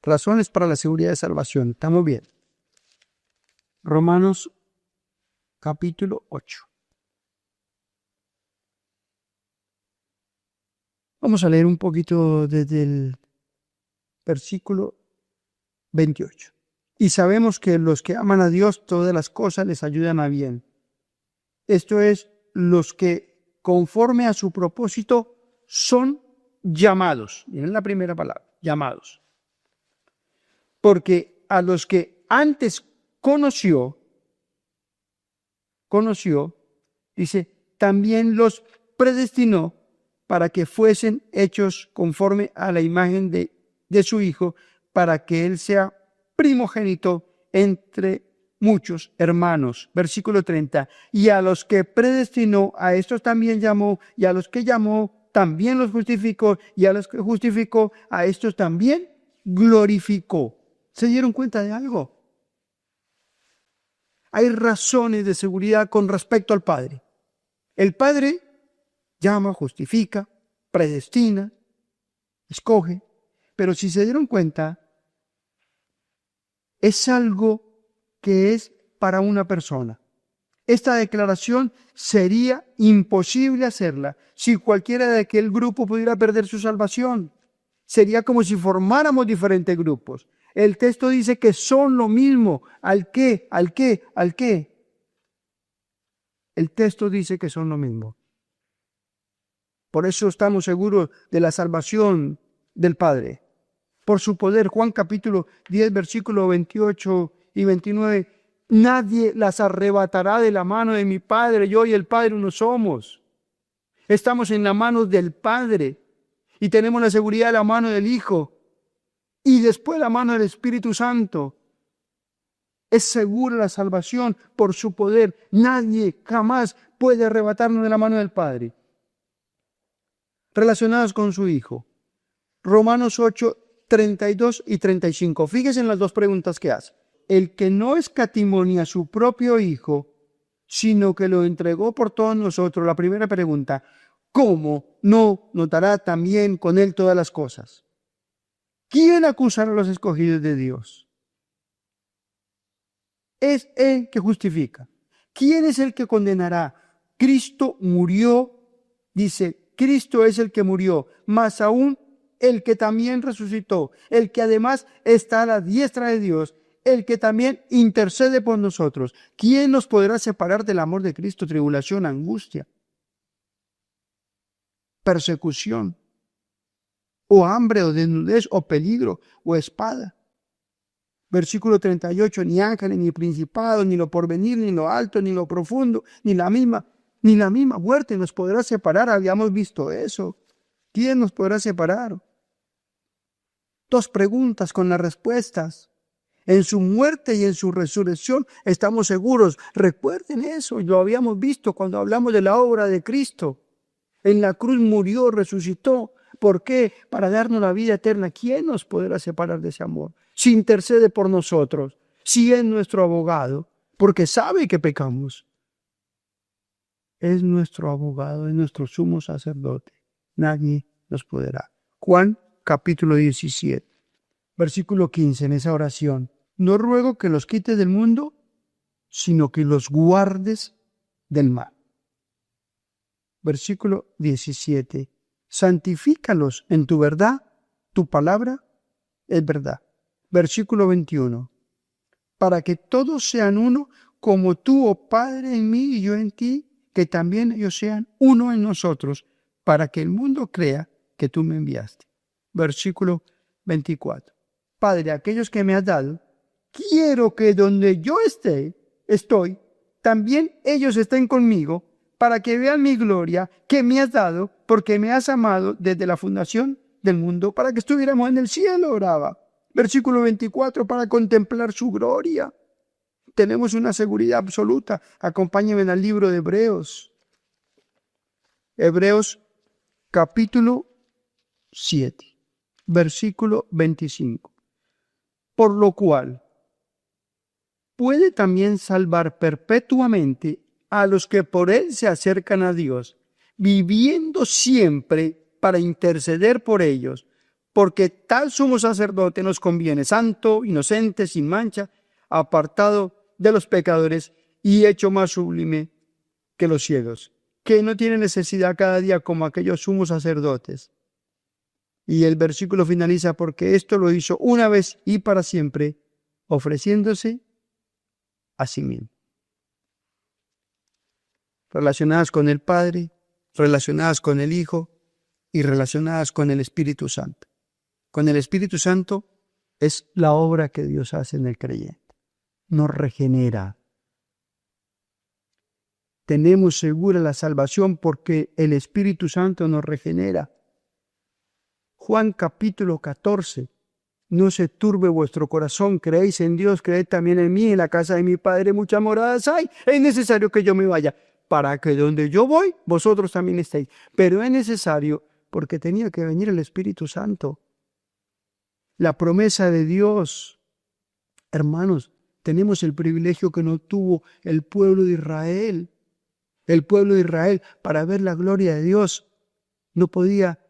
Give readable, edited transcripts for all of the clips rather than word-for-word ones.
Razones para la seguridad de salvación. Estamos bien. Romanos capítulo 8. Vamos a leer un poquito desde el versículo 28. Y sabemos que los que aman a Dios, todas las cosas les ayudan a bien. Esto es, los que conforme a su propósito son llamados. Miren la primera palabra, llamados. Porque a los que antes conoció, dice, también los predestinó para que fuesen hechos conforme a la imagen de su Hijo, para que Él sea primogénito entre muchos hermanos. Versículo 30. Y a los que predestinó, a estos también llamó, y a los que llamó, también los justificó, y a los que justificó, a estos también glorificó. ¿Se dieron cuenta de algo? Hay razones de seguridad con respecto al Padre. El Padre llama, justifica, predestina, escoge, pero si se dieron cuenta, es algo que es para una persona. Esta declaración sería imposible hacerla si cualquiera de aquel grupo pudiera perder su salvación. Sería como si formáramos diferentes grupos. El texto dice que son lo mismo. ¿Al qué? El texto dice que son lo mismo. Por eso estamos seguros de la salvación del Padre. Por su poder, Juan capítulo 10, versículos 28 y 29, nadie las arrebatará de la mano de mi Padre. Yo y el Padre uno somos. Estamos en la mano del Padre y tenemos la seguridad de la mano del Hijo y después la mano del Espíritu Santo. Es segura la salvación por su poder. Nadie jamás puede arrebatarnos de la mano del Padre. Relacionadas con su Hijo. Romanos 8, 32 y 35. Fíjese en las dos preguntas que hace. El que no escatimó ni a su propio Hijo, sino que lo entregó por todos nosotros. La primera pregunta, ¿cómo no nos dará también con Él todas las cosas? ¿Quién acusará a los escogidos de Dios? Es Él que justifica. ¿Quién es el que condenará? Cristo murió, dice, Cristo es el que murió, más aún el que también resucitó, el que además está a la diestra de Dios, el que también intercede por nosotros. ¿Quién nos podrá separar del amor de Cristo? Tribulación, angustia, persecución, o hambre, o desnudez, o peligro, o espada. Versículo 38, ni ángeles, ni principados, ni lo porvenir, ni lo alto, ni lo profundo, ni la misma muerte nos podrá separar. Habíamos visto eso. ¿Quién nos podrá separar? Dos preguntas con las respuestas. En su muerte y en su resurrección estamos seguros. Recuerden eso, lo habíamos visto cuando hablamos de la obra de Cristo. En la cruz murió, resucitó. ¿Por qué? Para darnos la vida eterna. ¿Quién nos podrá separar de ese amor? Si intercede por nosotros, si es nuestro abogado, porque sabe que pecamos. Es nuestro abogado, es nuestro sumo sacerdote. Nadie nos podrá. Juan capítulo 17, versículo 15, en esa oración. No ruego que los quites del mundo, sino que los guardes del mal. Versículo 17. Santifícalos en tu verdad, tu palabra es verdad. Versículo 21. Para que todos sean uno, como tú, oh Padre, en mí y yo en ti, que también ellos sean uno en nosotros, para que el mundo crea que tú me enviaste. Versículo 24. Padre, aquellos que me has dado, quiero que donde yo estoy, también ellos estén conmigo, para que vean mi gloria que me has dado, porque me has amado desde la fundación del mundo, para que estuviéramos en el cielo, oraba. Versículo 24, para contemplar su gloria. Tenemos una seguridad absoluta. Acompáñenme al libro de Hebreos. Hebreos capítulo 7, versículo 25. Por lo cual, puede también salvar perpetuamente a los que por él se acercan a Dios, viviendo siempre para interceder por ellos, porque tal sumo sacerdote nos conviene, santo, inocente, sin mancha, apartado de los pecadores y hecho más sublime que los ciegos, que no tiene necesidad cada día como aquellos sumos sacerdotes. Y el versículo finaliza, porque esto lo hizo una vez y para siempre, ofreciéndose a sí mismo. Relacionadas con el Padre, relacionadas con el Hijo y relacionadas con el Espíritu Santo. Con el Espíritu Santo es la obra que Dios hace en el creyente. Nos regenera. Tenemos segura la salvación porque el Espíritu Santo nos regenera. Juan capítulo 14. No se turbe vuestro corazón, creéis en Dios, creed también en mí, en la casa de mi Padre muchas moradas hay. Es necesario que yo me vaya, para que donde yo voy, vosotros también estéis. Pero es necesario porque tenía que venir el Espíritu Santo. La promesa de Dios, hermanos, tenemos el privilegio que no tuvo el pueblo de Israel. El pueblo de Israel, para ver la gloria de Dios, no podía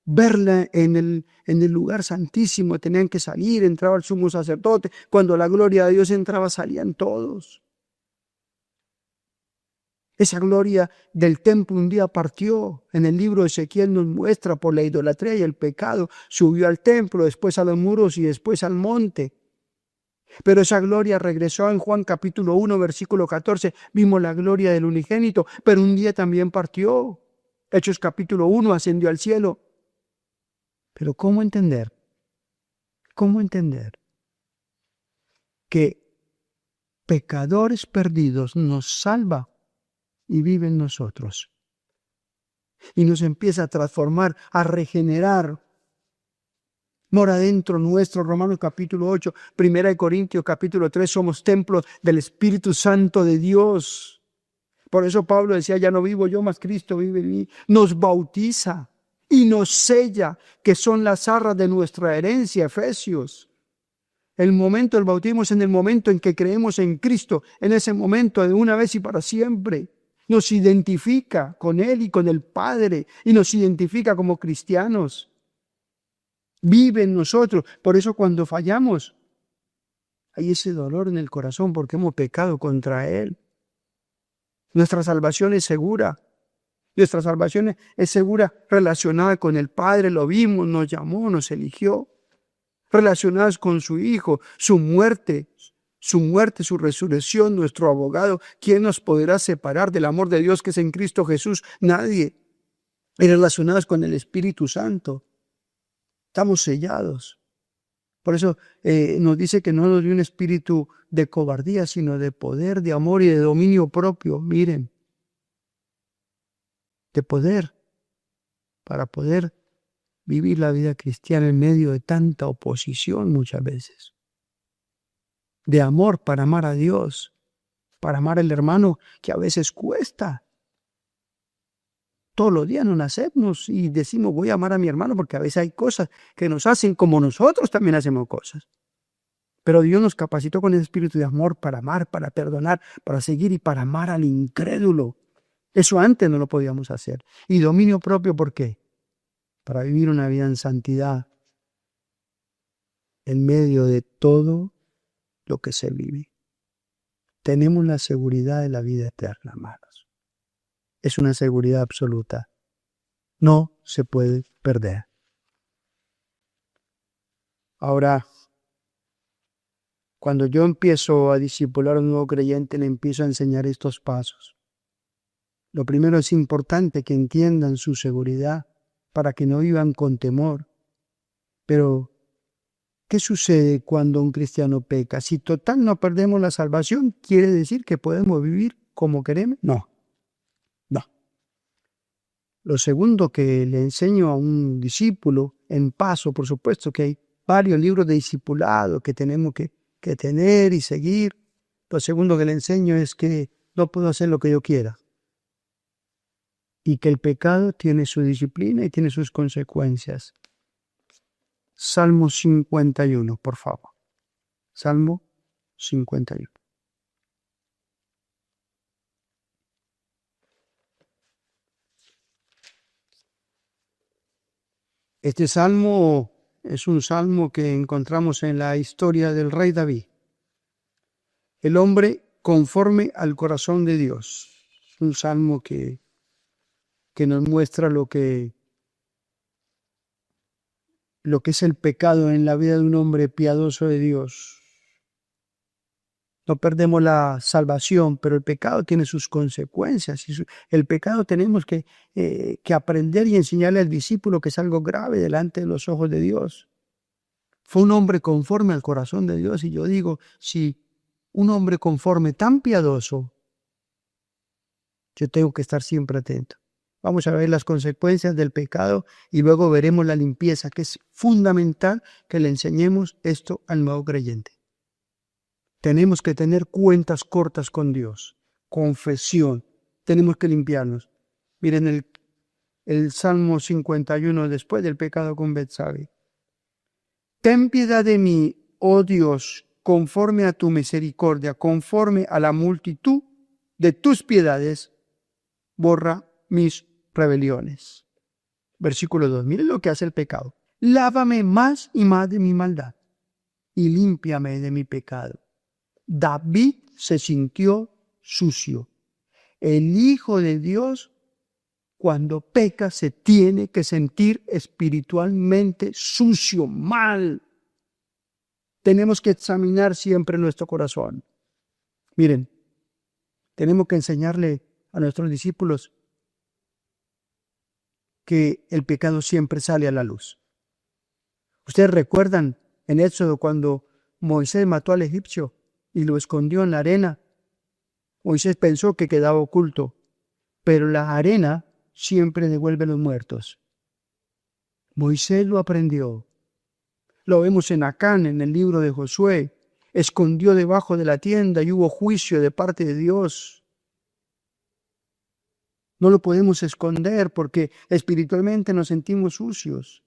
verla en el lugar santísimo, tenían que salir, entraba el sumo sacerdote, cuando la gloria de Dios entraba salían todos. Esa gloria del templo un día partió, en el libro de Ezequiel nos muestra por la idolatría y el pecado, subió al templo, después a los muros y después al monte. Pero esa gloria regresó en Juan capítulo 1, versículo 14, vimos la gloria del unigénito, pero un día también partió. Hechos capítulo 1, ascendió al cielo. Pero ¿cómo entender? ¿Cómo entender que pecadores perdidos nos salva y vive en nosotros? Y nos empieza a transformar, a regenerar. Mora dentro nuestro, Romanos capítulo 8, Primera de Corintios capítulo 3, somos templos del Espíritu Santo de Dios. Por eso Pablo decía, ya no vivo yo, mas Cristo vive en mí. Nos bautiza y nos sella, que son las arras de nuestra herencia, Efesios. El momento del bautismo es en el momento en que creemos en Cristo, en ese momento de una vez y para siempre. Nos identifica con Él y con el Padre y nos identifica como cristianos. Vive en nosotros. Por eso cuando fallamos, hay ese dolor en el corazón porque hemos pecado contra Él. Nuestra salvación es segura. Nuestra salvación es segura relacionada con el Padre. Lo vimos, nos llamó, nos eligió. Relacionadas con su Hijo, su muerte, su resurrección, nuestro abogado. ¿Quién nos podrá separar del amor de Dios que es en Cristo Jesús? Nadie. Y relacionadas con el Espíritu Santo. Estamos sellados. Por eso nos dice que no nos dio un espíritu de cobardía, sino de poder, de amor y de dominio propio. Miren, de poder, para poder vivir la vida cristiana en medio de tanta oposición muchas veces. De amor para amar a Dios, para amar al hermano que a veces cuesta. Todos los días nos nacemos y decimos voy a amar a mi hermano porque a veces hay cosas que nos hacen como nosotros también hacemos cosas. Pero Dios nos capacitó con el espíritu de amor para amar, para perdonar, para seguir y para amar al incrédulo. Eso antes no lo podíamos hacer. Y dominio propio, ¿por qué? Para vivir una vida en santidad en medio de todo lo que se vive. Tenemos la seguridad de la vida eterna, hermanos. Es una seguridad absoluta. No se puede perder. Ahora, cuando yo empiezo a discipular a un nuevo creyente, le empiezo a enseñar estos pasos. Lo primero es importante que entiendan su seguridad para que no vivan con temor. Pero, ¿qué sucede cuando un cristiano peca? Si total no perdemos la salvación, ¿quiere decir que podemos vivir como queremos? No. Lo segundo que le enseño a un discípulo, en paso, por supuesto que hay varios libros de discipulado que tenemos que tener y seguir. Lo segundo que le enseño es que no puedo hacer lo que yo quiera. Y que el pecado tiene su disciplina y tiene sus consecuencias. Salmo 51, por favor. Salmo 51. Este salmo es un salmo que encontramos en la historia del rey David. El hombre conforme al corazón de Dios. Es un salmo que nos muestra lo que es el pecado en la vida de un hombre piadoso de Dios. No perdemos la salvación, pero el pecado tiene sus consecuencias. El pecado tenemos que aprender y enseñarle al discípulo que es algo grave delante de los ojos de Dios. Fue un hombre conforme al corazón de Dios. Y yo digo, si un hombre conforme, tan piadoso, yo tengo que estar siempre atento. Vamos a ver las consecuencias del pecado y luego veremos la limpieza, que es fundamental que le enseñemos esto al nuevo creyente. Tenemos que tener cuentas cortas con Dios, confesión, tenemos que limpiarnos. Miren el Salmo 51 después del pecado con Betsabe. Ten piedad de mí, oh Dios, conforme a tu misericordia, conforme a la multitud de tus piedades, borra mis rebeliones. Versículo 2. Miren lo que hace el pecado. Lávame más y más de mi maldad y límpiame de mi pecado. David se sintió sucio. El Hijo de Dios, cuando peca, se tiene que sentir espiritualmente sucio, mal. Tenemos que examinar siempre nuestro corazón. Miren, tenemos que enseñarle a nuestros discípulos que el pecado siempre sale a la luz. Ustedes recuerdan en Éxodo cuando Moisés mató al egipcio y lo escondió en la arena. Moisés pensó que quedaba oculto, pero la arena siempre devuelve los muertos. Moisés lo aprendió. Lo vemos en Acán, en el libro de Josué. Escondió debajo de la tienda y hubo juicio de parte de Dios. No lo podemos esconder porque espiritualmente nos sentimos sucios.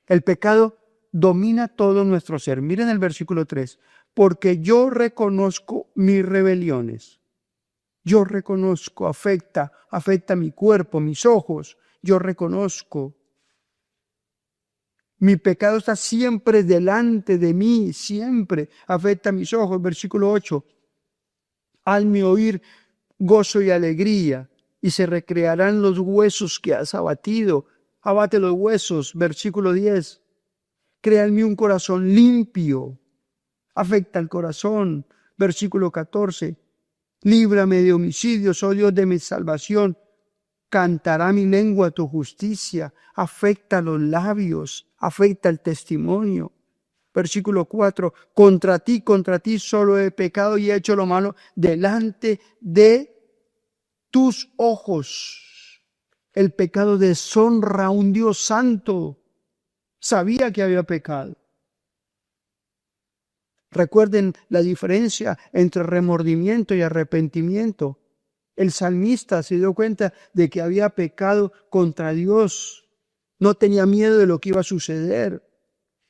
El pecado domina todo nuestro ser. Miren el versículo 3. Porque yo reconozco mis rebeliones. Yo reconozco, afecta mi cuerpo, mis ojos. Yo reconozco. Mi pecado está siempre delante de mí, siempre afecta mis ojos. Versículo 8. Hazme oír gozo y alegría, y se recrearán los huesos que has abatido. Abate los huesos. Versículo 10. Crea en mí un corazón limpio. Afecta el corazón. Versículo 14. Líbrame de homicidios, oh Dios de mi salvación. Cantará mi lengua tu justicia. Afecta los labios. Afecta el testimonio. Versículo 4. Contra ti solo he pecado y he hecho lo malo delante de tus ojos. El pecado deshonra a un Dios santo. Sabía que había pecado. Recuerden la diferencia entre remordimiento y arrepentimiento. El salmista se dio cuenta de que había pecado contra Dios. No tenía miedo de lo que iba a suceder.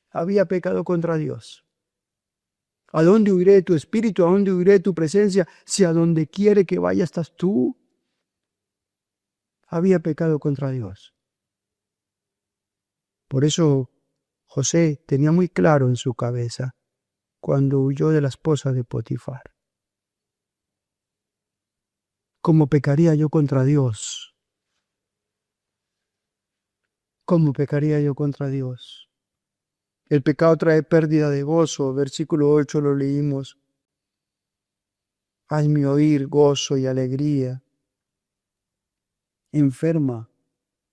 Había pecado contra Dios. ¿A dónde huiré de tu espíritu? ¿A dónde huiré de tu presencia? Si a donde quiere que vaya estás tú. Había pecado contra Dios. Por eso José tenía muy claro en su cabeza cuando huyó de la esposa de Potifar. ¿Cómo pecaría yo contra Dios? ¿Cómo pecaría yo contra Dios? El pecado trae pérdida de gozo. Versículo 8 lo leímos. Hazme oír gozo y alegría. Enferma,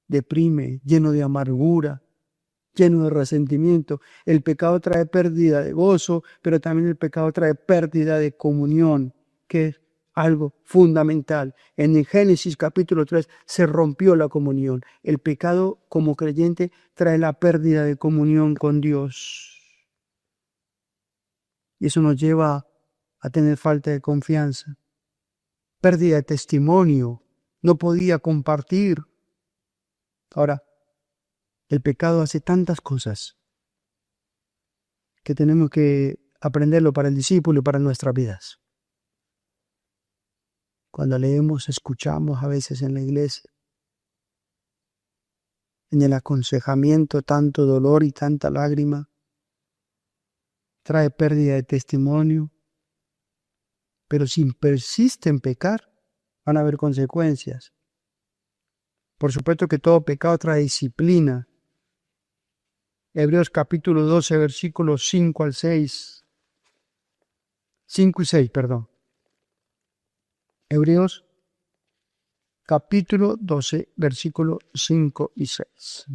deprime, lleno de amargura, lleno de resentimiento. El pecado trae pérdida de gozo, pero también el pecado trae pérdida de comunión, que es algo fundamental. En el Génesis capítulo 3 se rompió la comunión. El pecado como creyente trae la pérdida de comunión con Dios. Y eso nos lleva a tener falta de confianza, pérdida de testimonio, no podía compartir. Ahora, el pecado hace tantas cosas que tenemos que aprenderlo para el discípulo y para nuestras vidas. Cuando leemos, escuchamos a veces en la iglesia, en el aconsejamiento tanto dolor y tanta lágrima, trae pérdida de testimonio, pero si persiste en pecar, van a haber consecuencias. Por supuesto que todo pecado trae disciplina. Hebreos capítulo 12, versículos 5 al 6. 5 y 6, perdón. Hebreos capítulo 12, versículos 5 y 6.